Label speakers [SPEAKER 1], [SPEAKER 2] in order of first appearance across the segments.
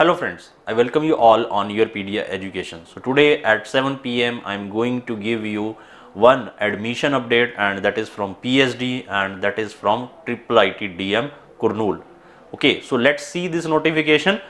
[SPEAKER 1] Hello friends, I welcome you all on your Pedia Education. So today at 7 p.m. I am going to give you one admission update, and that is from PSD and that is from IIIT DM Kurnool. Okay, so let's see this notification.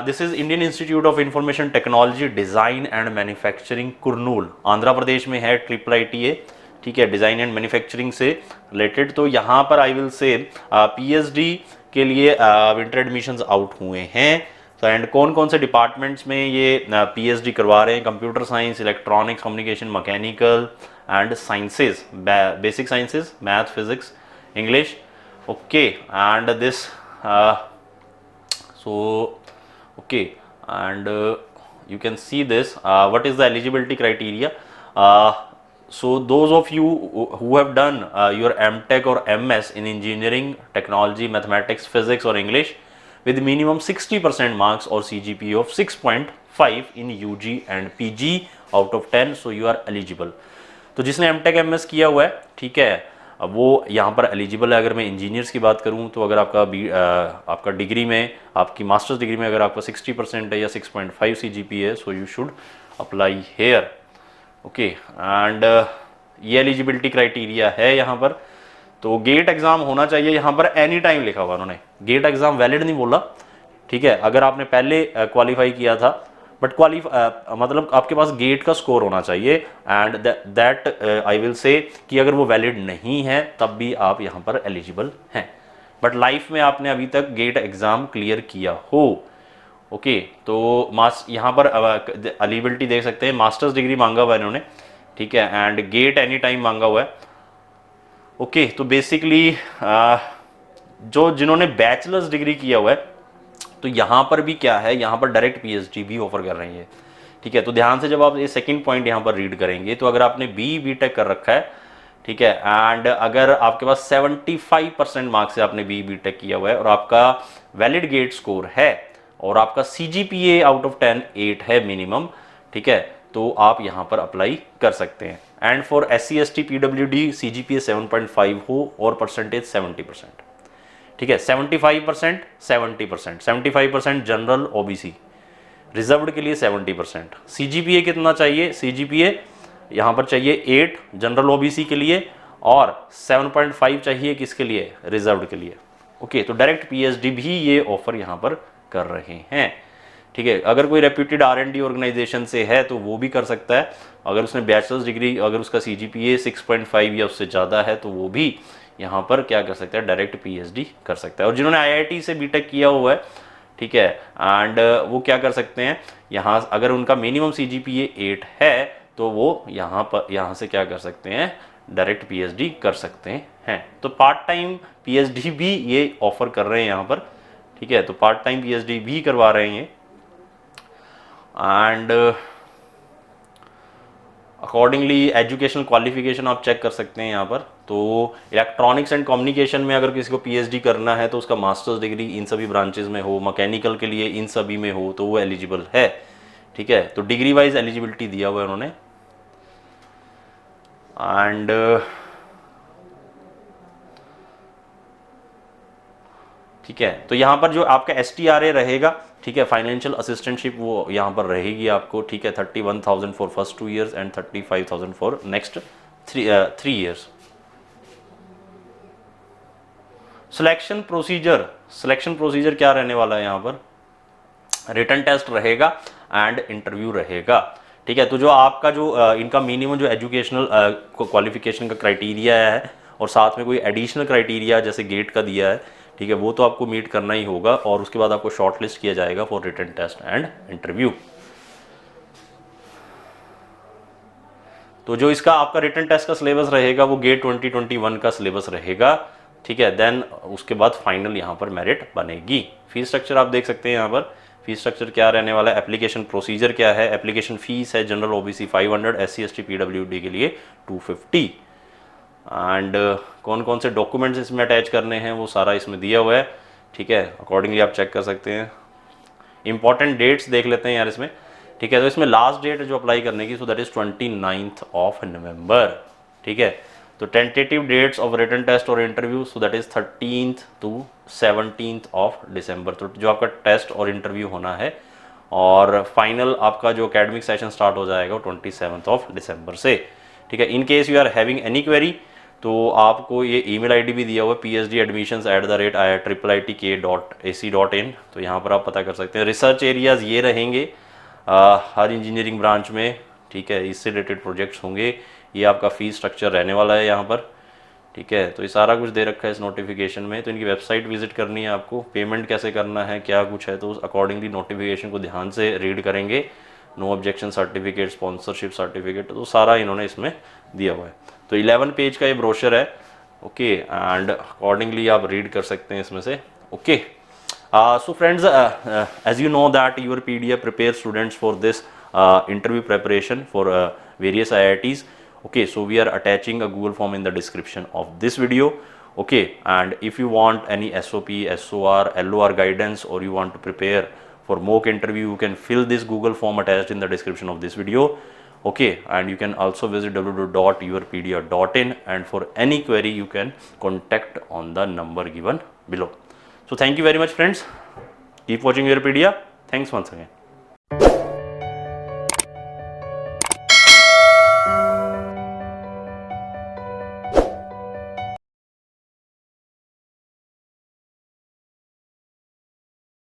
[SPEAKER 1] This is Indian Institute of Information Technology Design and Manufacturing Kurnool, Andhra Pradesh में है IIIT ठीक है, design and manufacturing से related. तो यहाँ पर I will say PhD के लिए विंटर एडमिशंस आउट हुए हैं। तो एंड कौन कौन से डिपार्टमेंट्स में ये पीएचडी करवा रहे हैं? Computer science, electronics, communication, mechanical and sciences, basic sciences, math, physics, English. Okay, and this so okay, and you can see this what is the eligibility criteria. So those of you who have done your MTech or MS in engineering, technology, mathematics, physics or English with minimum 60% marks or CGPA of 6.5 in UG and PG out of 10, so you are eligible. तो जिसने MTech MS किया हुआ है, ठीक है, वो यहाँ पर एलिजिबल है। अगर मैं इंजीनियर्स की बात करूँ तो अगर आपका डिग्री में, आपकी मास्टर्स डिग्री में अगर आपका 60% है या 6.5 CGPA है, so you should apply hair. Okay, and ये एलिजिबिलिटी क्राइटेरिया है यहाँ पर। तो गेट एग्ज़ाम होना चाहिए, यहाँ पर एनी टाइम लिखा हुआ उन्होंने, गेट एग्ज़ाम वैलिड नहीं बोला, ठीक है। अगर आपने पहले क्वालिफाई किया था बट मतलब आपके पास गेट का स्कोर होना चाहिए, and that I will say कि अगर वो वैलिड नहीं है तब भी आप यहाँ पर एलिजिबल हैं, बट लाइफ में आपने अभी तक गेट एग्ज़ाम क्लियर किया हो। ओके, तो यहाँ पर एलिजिबिलिटी देख सकते हैं, मास्टर्स डिग्री मांगा हुआ है इन्होंने, ठीक है, एंड गेट एनी टाइम मांगा हुआ है। ओके, तो बेसिकली जिन्होंने बैचलर्स डिग्री किया हुआ है, तो यहाँ पर भी क्या है, यहाँ पर डायरेक्ट पीएचडी भी ऑफर कर रही है, ठीक है। तो ध्यान से जब आप ये सेकंड पॉइंट यहाँ पर रीड करेंगे, तो अगर आपने बीटेक कर रखा है, ठीक है, एंड अगर आपके पास 75% मार्क्स से आपने बीटेक किया हुआ है और आपका वैलिड गेट स्कोर है और आपका CGPA आउट ऑफ 10 8 है मिनिमम, ठीक है, तो आप यहाँ पर अप्लाई कर सकते हैं। And for SC ST PWD CGPA 7.5 हो और परसेंटेज 70%, ठीक है, 75% 70%, 75% जनरल OBC, रिजर्व्ड के लिए 70%। CGPA कितना चाहिए? CGPA यहाँ पर चाहिए 8 जनरल OBC के लिए और 7.5 चाहिए किसके लिए? रिजर्व्ड के लिए। ओके, तो डायरेक्ट पीएचडी भी ये ऑफर यहाँ पर कर रहे हैं, ठीक है। अगर कोई रेप्यूटेड R&D ऑर्गेनाइजेशन से है तो वो भी कर सकता है। अगर उसने बैचलर्स डिग्री, अगर उसका CGPA 6.5 या उससे ज़्यादा है तो वो भी यहाँ पर क्या कर सकता है? डायरेक्ट पीएचडी कर सकता है। और जिन्होंने IIT से बीटेक किया हुआ है, ठीक है, एंड वो क्या कर सकते हैं, यहाँ अगर उनका मिनिमम CGPA 8 है तो वो यहाँ से क्या कर सकते हैं? डायरेक्ट पीएचडी कर सकते हैं। तो पार्ट टाइम पीएचडी भी ये ऑफर कर रहे हैं यहाँ पर, ठीक है, तो पार्ट टाइम पीएचडी भी करवा रहे हैं। एंड अकॉर्डिंगली एजुकेशनल क्वालिफिकेशन आप चेक कर सकते हैं यहाँ पर। तो इलेक्ट्रॉनिक्स एंड कम्युनिकेशन में अगर किसी को पीएचडी करना है तो उसका मास्टर्स डिग्री इन सभी ब्रांचेज में हो, मैकेनिकल के लिए इन सभी में हो, तो वो एलिजिबल है, ठीक है। तो डिग्री वाइज एलिजिबिलिटी दिया हुआ है उन्होंने। एंड ठीक है, तो यहाँ पर जो आपका STRA रहेगा, ठीक है, फाइनेंशियल असिस्टेंटशिप, वो यहाँ पर रहेगी आपको, ठीक है, 31,000 for first 2 years and 35,000 for next 3 years। Selection procedure क्या रहने वाला है यहाँ पर? रिटन टेस्ट रहेगा एंड इंटरव्यू रहेगा, ठीक है। तो जो आपका जो इनका मिनिमम जो एजुकेशनल क्वालिफिकेशन का क्राइटेरिया है और साथ में कोई एडिशनल क्राइटेरिया जैसे गेट का दिया है, ठीक है, वो तो आपको मीट करना ही होगा और उसके बाद आपको शॉर्ट लिस्ट किया जाएगा for written test and interview. तो जो इसका आपका रिटन टेस्ट का सिलेबस रहेगा वो गेट 2021 का सिलेबस रहेगा, ठीक है। देन उसके बाद फाइनल यहाँ पर मेरिट बनेगी। फीस स्ट्रक्चर आप देख सकते हैं यहाँ पर। फीस स्ट्रक्चर क्या रहने वाला है, एप्लीकेशन प्रोसीजर क्या है, एप्लीकेशन फीस है general OBC 500, SC ST PWD के लिए 250, एंड कौन कौन से डॉक्यूमेंट्स इसमें अटैच करने हैं वो सारा इसमें दिया हुआ है, ठीक है। अकॉर्डिंगली आप चेक कर सकते हैं। इंपॉर्टेंट डेट्स देख लेते हैं यार इसमें, ठीक है। तो इसमें लास्ट डेट जो अप्लाई करने की, सो दैट इज 29 नवंबर, ठीक है। तो tentative dates of written test और interview, so that is 13th to 17th of December. तो जो आपका टेस्ट और इंटरव्यू होना है और फाइनल आपका जो एकेडमिक सेशन स्टार्ट हो जाएगा वो 27th ऑफ डिसम्बर से। ठीक है, in case you are having any query तो आपको ये ईमेल आईडी भी दिया हुआ है phd.admissions@iiitk.ac.in। तो यहाँ पर आप पता कर सकते हैं। रिसर्च एरियाज़ ये रहेंगे हर इंजीनियरिंग ब्रांच में। ठीक है, इससे रिलेटेड प्रोजेक्ट्स होंगे। ये आपका फीस स्ट्रक्चर रहने वाला है यहाँ पर। ठीक है, तो ये सारा कुछ दे रखा है इस नोटिफिकेशन में। तो इनकी वेबसाइट विजिट करनी है आपको, पेमेंट कैसे करना है क्या कुछ है, तो अकॉर्डिंगली नोटिफिकेशन को ध्यान से रीड करेंगे। No objection certificate, sponsorship certificate, तो सारा इन्होंने इसमें दिया हुआ है। तो 11 पेज का ये ब्रोशर है। ओके, एंड अकॉर्डिंगली आप रीड कर सकते हैं इसमें से। Okay, so friends, as you know that your PDF prepares students for this interview preparation for various IITs. Okay, so we are attaching a Google form in the description of this video. Okay, and if you want any SOP, SOR, LOR guidance, or you want to prepare for mock interview, you can fill this Google form attached in the description of this video. Okay, and you can also visit www.yourpedia.in, and for any query you can contact on the number given below. So thank you very much friends. Keep watching Yourpedia. Thanks once again.